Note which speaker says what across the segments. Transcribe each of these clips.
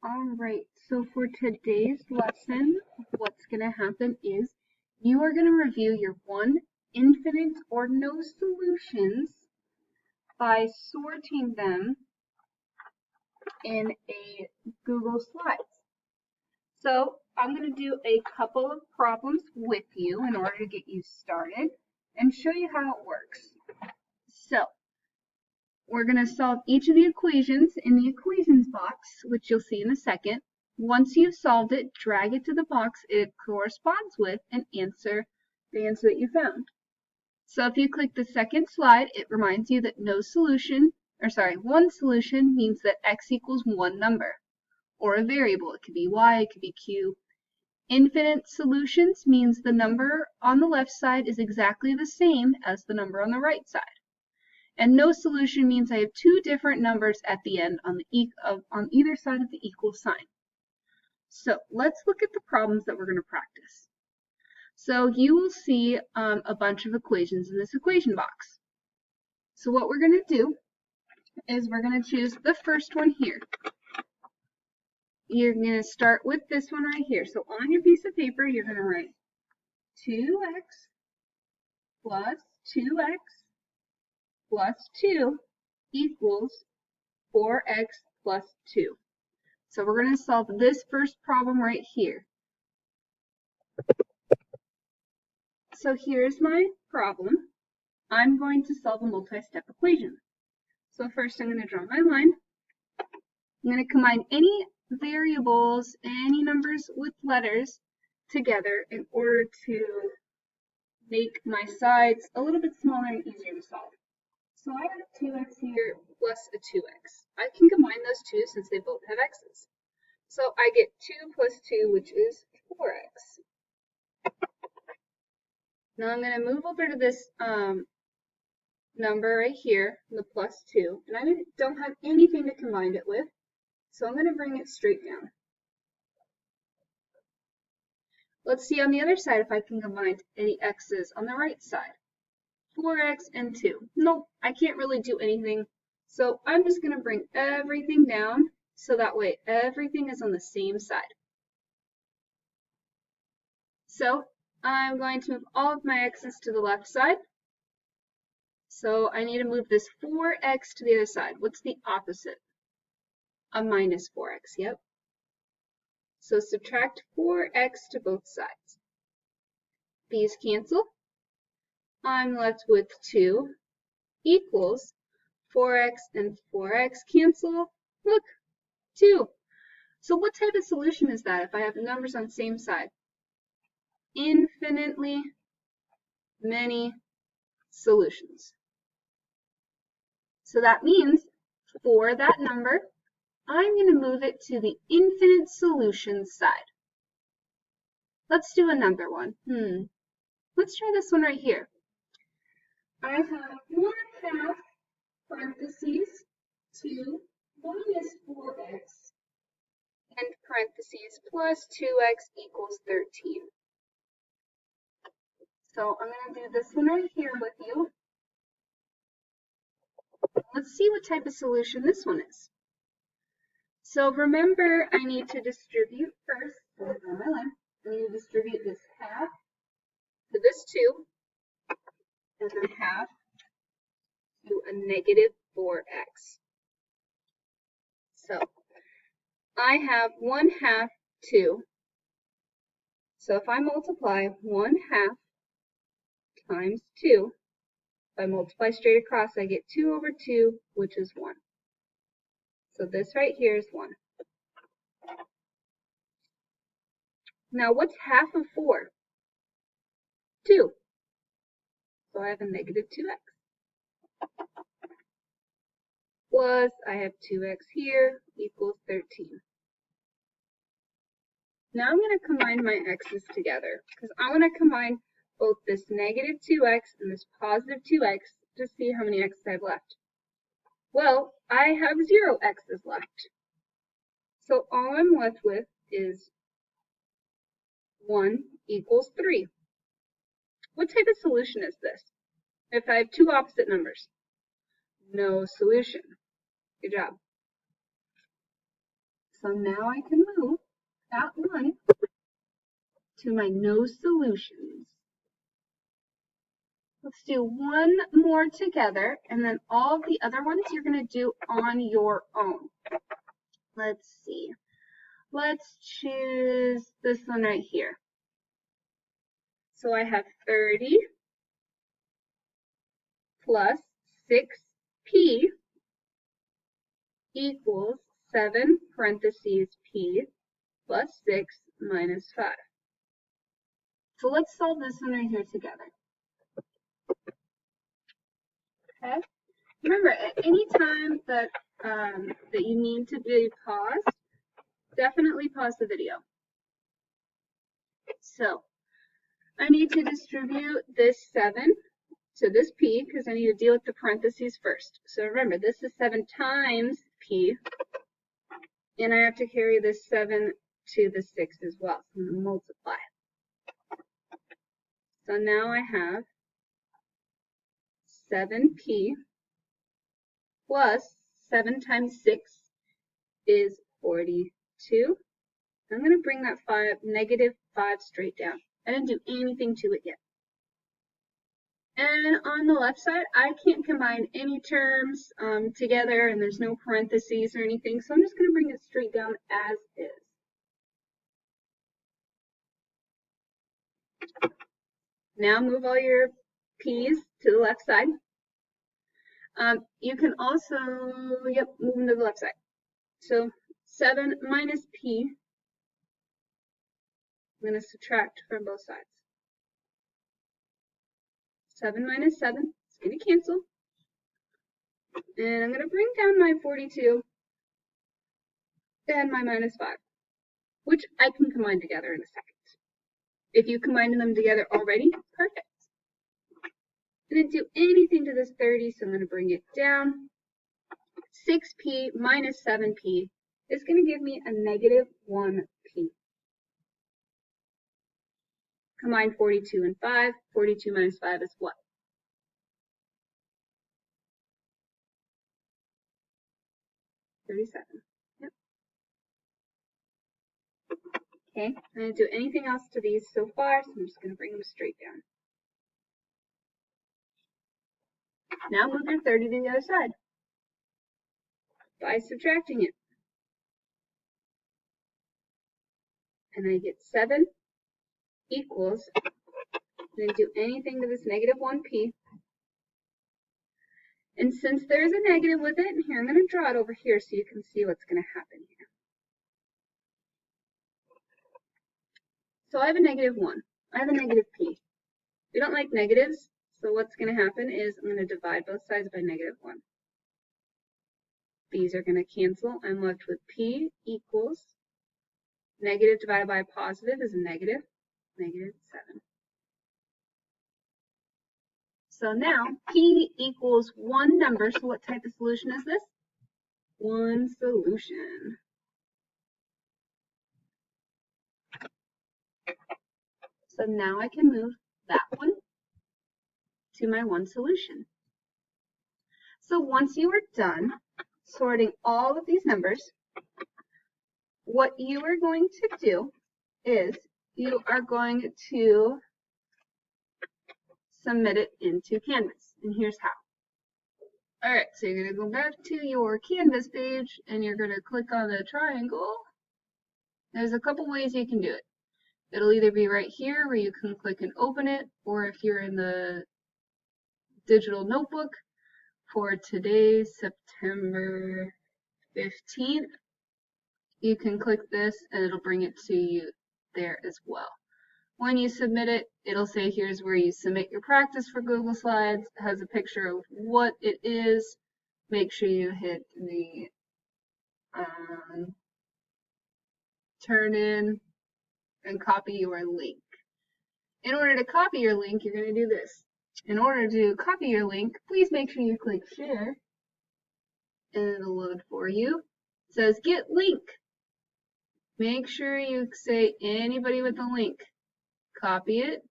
Speaker 1: Alright, so for today's lesson, what's going to happen is you are going to review your infinite or no solutions by sorting them in a Google Slides. So I'm going to do a couple of problems with you in order to get you started and show you how it works. So we're going to solve each of the equations in the equations box, which you'll see in a second. Once you've solved it, drag it to the box it corresponds with and answer the answer that you found. So if you click the second slide, it reminds you that one solution means that x equals one number, or a variable. It could be y, it could be q. Infinite solutions means the number on the left side is exactly the same as the number on the right side. And no solution means I have two different numbers at the end on either side of the equal sign. So let's look at the problems that we're going to practice. So you will see a bunch of equations in this equation box. So what we're going to do is we're going to choose the first one here. You're going to start with this one right here. So on your piece of paper, you're going to write 2x plus 2x plus 2 equals 4x plus 2. So we're going to solve this first problem right here. So here's my problem. I'm going to solve a multi-step equation. So first I'm going to draw my line. I'm going to combine any variables, any numbers with letters together in order to make my sides a little bit smaller and easier to solve. So I have 2x here plus a 2x. I can combine those two since they both have x's. So I get 2 plus 2, which is 4x. Now I'm going to move over to this number right here, the plus 2, and I don't have anything to combine it with, so I'm going to bring it straight down. Let's see on the other side if I can combine any x's on the right side. 4x and 2. Nope, I can't really do anything. So I'm just going to bring everything down so that way everything is on the same side. So I'm going to move all of my x's to the left side. So I need to move this 4x to the other side. What's the opposite? A minus 4x, yep. So subtract 4x to both sides. These cancel. I'm left with 2 equals 4x and 4x cancel. Look, 2. So what type of solution is that if I have the numbers on the same side? Infinitely many solutions. So that means for that number, I'm going to move it to the infinite solutions side. Let's do another one. Let's try this one right here. I have 1/2 parentheses 2 minus 4x and parentheses plus 2x equals 13. So I'm going to do this one right here with you. Let's see what type of solution this one is. So remember, I need to distribute first. On my line, I need to distribute this half to this 2, and then half to a negative 4x. So I have 1/2 2. So if I multiply 1/2 times 2, if I multiply straight across, I get 2 over 2, which is 1. So this right here is 1. Now what's half of 4? 2. So I have a negative 2x. Plus, I have 2x here equals 13. Now I'm going to combine my x's together because I want to combine both this negative 2x and this positive 2x to see how many x's I have left. Well, I have 0 x's left. So all I'm left with is 1 equals 3. What type of solution is this? If I have two opposite numbers? No solution. Good job. So now I can move that one to my no solutions. Let's do one more together, and then all the other ones you're going to do on your own. Let's see. Let's choose this one right here. So I have 30 plus 6p equals 7 parentheses p plus 6 minus 5. So let's solve this one right here together. Okay. Remember, at any time that you need to be paused, definitely pause the video. So I need to distribute this 7 to this p because I need to deal with the parentheses first. So remember, this is 7 times p, and I have to carry this 7 to the 6 as well. So I'm going to multiply. So now I have 7p plus 7 times 6 is 42. I'm going to bring that negative 5 straight down. I didn't do anything to it yet. And on the left side, I can't combine any terms together, and there's no parentheses or anything, so I'm just going to bring it straight down as is. Now move all your p's to the left side. You can also, move them to the left side. So 7 minus p, I'm going to subtract from both sides. 7 minus 7, it's going to cancel. And I'm going to bring down my 42 and my minus 5, which I can combine together in a second. If you combine them together already, perfect. I didn't do anything to this 30, so I'm going to bring it down. 6p minus 7p is going to give me a negative 1p. Combine 42 and 5. 42 minus 5 is what? 37. Yep. Okay, I didn't do anything else to these so far, so I'm just going to bring them straight down. Now move your 30 to the other side by subtracting it. And I get 7 equals, didn't do anything to this negative 1p. And since there's a negative with it, here I'm going to draw it over here so you can see what's going to happen here. So I have a negative 1. I have a negative p. We don't like negatives, so what's going to happen is I'm going to divide both sides by negative 1. These are going to cancel. I'm left with p equals negative divided by a positive is a negative, negative 7. So now p equals one number. So what type of solution is this? One solution. So now I can move that one to my one solution. So once you are done sorting all of these numbers, what you are going to do is you are going to submit it into Canvas. And here's how. Alright, so you're going to go back to your Canvas page and you're going to click on the triangle. There's a couple ways you can do it. It'll either be right here where you can click and open it, or if you're in the digital notebook for today's September 15th, you can click this and it'll bring it to you there as well. When you submit it, it'll say here's where you submit your practice for Google Slides. It has a picture of what it is. Make sure you hit the turn in and copy your link. In order to copy your link, you're going to do this. In order to copy your link, please make sure you click share and it'll load for you. It says get link. Make sure you say anybody with a link. Copy it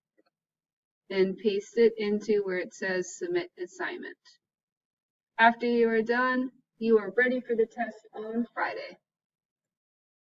Speaker 1: and paste it into where it says submit assignment. After you are done, you are ready for the test on Friday.